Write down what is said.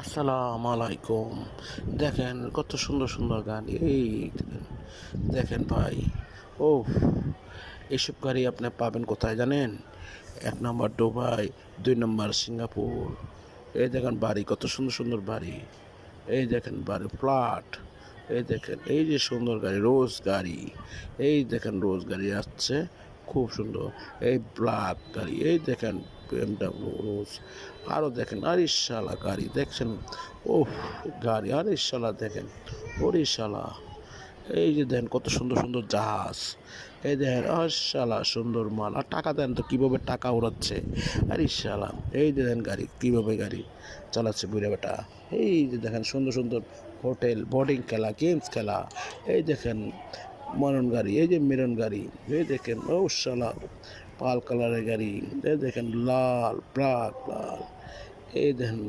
আসসালামু আলাইকুম। দেখেন কত সুন্দর সুন্দর গাড়ি। এই দেখেন ভাই, ও এইসব গাড়ি আপনি পাবেন কোথায় জানেন? 1 নম্বর দুবাই, 2 নম্বর সিঙ্গাপুর। এই দেখেন বাড়ি, কত সুন্দর সুন্দর বাড়ি। এই দেখেন বাড়ি, ফ্ল্যাট। এই দেখেন, এই যে সুন্দর গাড়ি, রোজ গাড়ি। এই দেখেন রোজ গাড়ি আসছে, খুব সুন্দর। এই ব্ল্যাক গাড়ি, এই দেখেন BMW রোজ। আরও দেখেন আরিশালা গাড়ি দেখছেন, ওহ গাড়ি আরিশালা দেখেন, ওরিশালা। এই যে দেখেন কত সুন্দর সুন্দর জাহাজ। এই দেখেন আরিশালা সুন্দর মাল। আর টাকা দেন তো কীভাবে টাকা উড়াচ্ছে আরিশালা। এই যে দেখেন গাড়ি কীভাবে গাড়ি চালাচ্ছে বুড়া বেটা। এই যে দেখেন সুন্দর সুন্দর হোটেল, বোর্ডিং খেলা, গেমস খেলা। এই দেখেন মরণ গাড়ি, এই যে মেরন গাড়ি। এই দেখেন ও শালা পাল কালারের গাড়ি। এই দেখেন লাল ব্ল্যাক লাল। এই দেখেন